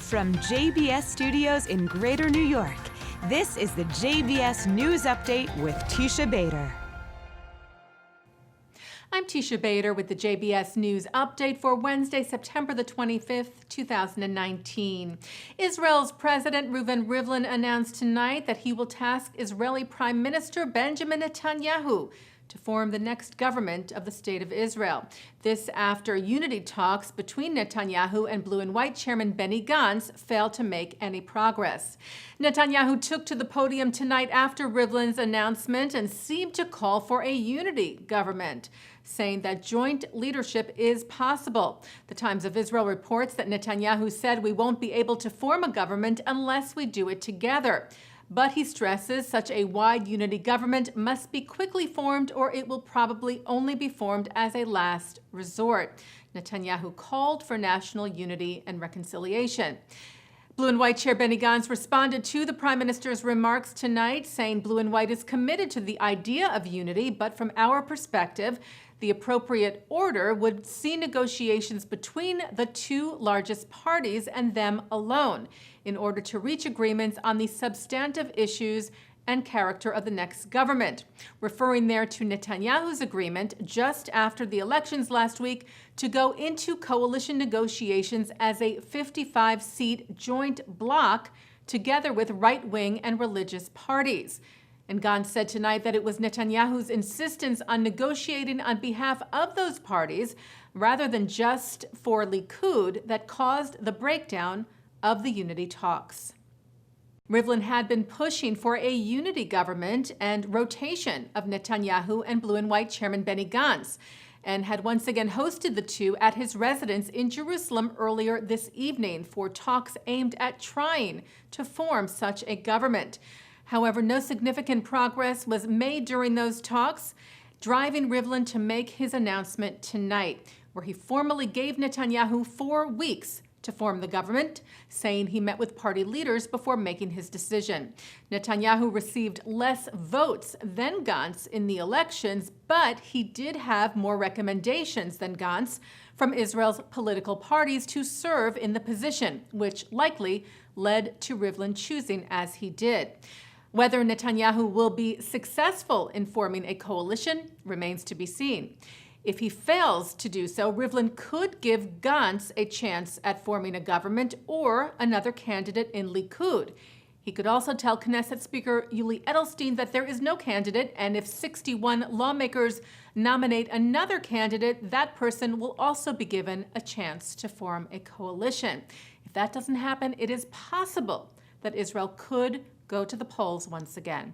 From JBS Studios in Greater New York, this is the JBS News Update with Teisha Bader. I'm Teisha Bader with the JBS News Update for Wednesday, September the 25th, 2019. Israel's President Rivlin announced tonight that he will task Israeli Prime Minister Benjamin Netanyahu to form the next government of the State of Israel. This after unity talks between Netanyahu and Blue and White Chairman Benny Gantz failed to make any progress. Netanyahu took to the podium tonight after Rivlin's announcement and seemed to call for a unity government, saying that joint leadership is possible. The Times of Israel reports that Netanyahu said we won't be able to form a government unless we do it together. But he stresses such a wide unity government must be quickly formed or it will probably only be formed as a last resort. Netanyahu called for national unity and reconciliation. Blue and White Chair Benny Gantz responded to the Prime Minister's remarks tonight, saying Blue and White is committed to the idea of unity, but from our perspective, the appropriate order would see negotiations between the two largest parties and them alone in order to reach agreements on the substantive issues and character of the next government, referring there to Netanyahu's agreement just after the elections last week to go into coalition negotiations as a 55-seat joint bloc together with right-wing and religious parties. And Gantz said tonight that it was Netanyahu's insistence on negotiating on behalf of those parties rather than just for Likud that caused the breakdown of the unity talks. Rivlin had been pushing for a unity government and rotation of Netanyahu and Blue and White Chairman Benny Gantz, and had once again hosted the two at his residence in Jerusalem earlier this evening for talks aimed at trying to form such a government. However, no significant progress was made during those talks, driving Rivlin to make his announcement tonight, where he formally gave Netanyahu 4 weeks to form the government, saying he met with party leaders before making his decision. Netanyahu received less votes than Gantz in the elections, but he did have more recommendations than Gantz from Israel's political parties to serve in the position, which likely led to Rivlin choosing as he did. Whether Netanyahu will be successful in forming a coalition remains to be seen. If he fails to do so, Rivlin could give Gantz a chance at forming a government or another candidate in Likud. He could also tell Knesset Speaker Yuli Edelstein that there is no candidate, and if 61 lawmakers nominate another candidate, that person will also be given a chance to form a coalition. If that doesn't happen, it is possible that Israel could go to the polls once again.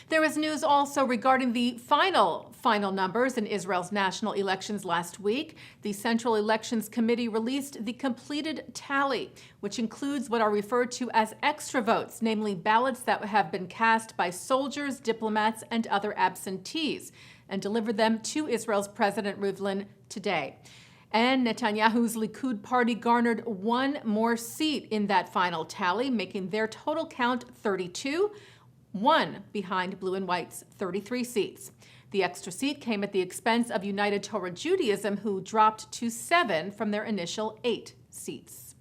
There is news also regarding the final numbers in Israel's national elections last week. The Central Elections Committee released the completed tally, which includes what are referred to as extra votes, namely ballots that have been cast by soldiers, diplomats, and other absentees, and delivered them to Israel's President Rivlin today. And Netanyahu's Likud party garnered 1 more seat in that final tally, making their total count 32, 1 behind Blue and White's 33 seats. The extra seat came at the expense of United Torah Judaism, who dropped to 7 from their initial 8 seats.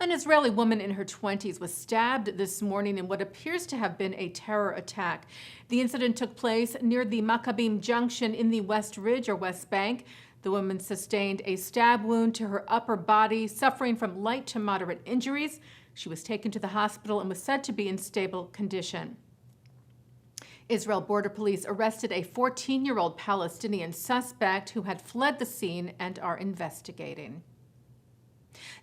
An Israeli woman in her 20s was stabbed this morning in what appears to have been a terror attack. The incident took place near the Maccabim Junction in the West Ridge or West Bank. The woman sustained a stab wound to her upper body, suffering from light to moderate injuries. She was taken to the hospital and was said to be in stable condition. Israel Border Police arrested a 14-year-old Palestinian suspect who had fled the scene and are investigating.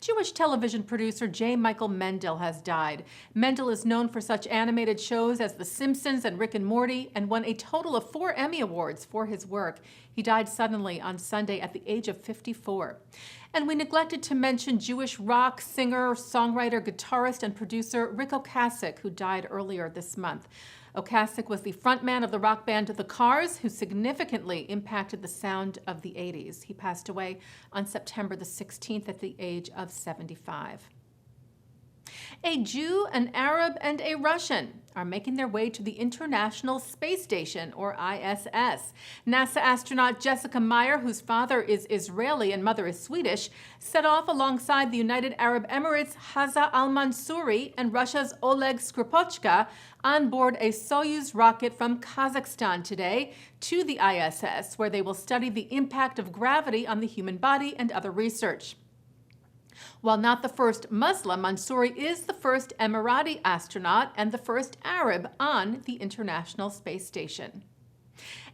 Jewish television producer J. Michael Mendel has died. Mendel is known for such animated shows as The Simpsons and Rick and Morty, and won a total of 4 Emmy Awards for his work. He died suddenly on Sunday at the age of 54. And we neglected to mention Jewish rock singer, songwriter, guitarist, and producer Rick Ocasek, who died earlier this month. Ocasek was the frontman of the rock band The Cars, who significantly impacted the sound of the 80s. He passed away on September the 16th at the age of 75. A Jew, an Arab, and a Russian are making their way to the International Space Station, or ISS. NASA astronaut Jessica Meyer, whose father is Israeli and mother is Swedish, set off alongside the United Arab Emirates' Haza al-Mansouri and Russia's Oleg Skripochka on board a Soyuz rocket from Kazakhstan today to the ISS, where they will study the impact of gravity on the human body and other research. While not the first Muslim, Mansouri is the first Emirati astronaut and the first Arab on the International Space Station.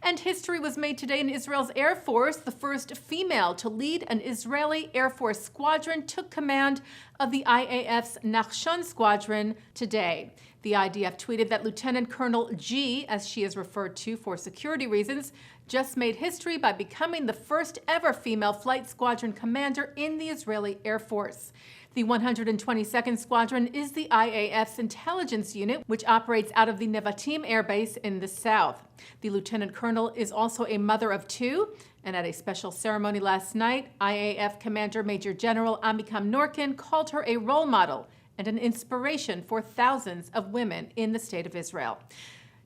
And history was made today in Israel's Air Force. The first female to lead an Israeli Air Force squadron took command of the IAF's Nachshon squadron today. The IDF tweeted that Lieutenant Colonel G, as she is referred to for security reasons, just made history by becoming the first ever female flight squadron commander in the Israeli Air Force. The 122nd Squadron is the IAF's intelligence unit, which operates out of the Nevatim Air Base in the south. The lieutenant colonel is also a mother of two, and at a special ceremony last night, IAF Commander Major General Amikam Norkin called her a role model and an inspiration for thousands of women in the state of Israel.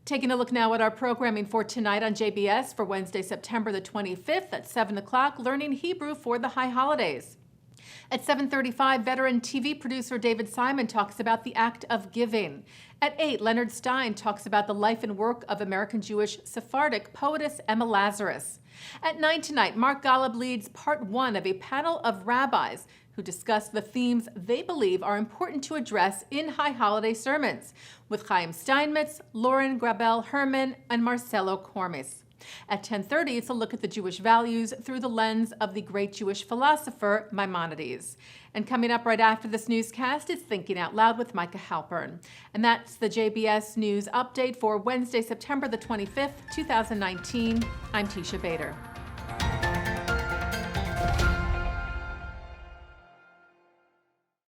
Taking a look now at our programming for tonight on JBS for Wednesday, September the 25th at 7 o'clock, learning Hebrew for the high holidays. At 7:35, veteran TV producer David Simon talks about the act of giving. At 8, Leonard Stein talks about the life and work of American Jewish Sephardic poetess Emma Lazarus. At 9 tonight, Mark Golub leads part 1 of a panel of rabbis who discuss the themes they believe are important to address in high holiday sermons, with Chaim Steinmetz, Lauren Grabel Herman, and Marcelo Cormis. At 10:30, it's a look at the Jewish values through the lens of the great Jewish philosopher Maimonides. And coming up right after this newscast is Thinking Out Loud with Micah Halpern. And that's the JBS News Update for Wednesday, September the 25th, 2019. I'm Teisha Bader.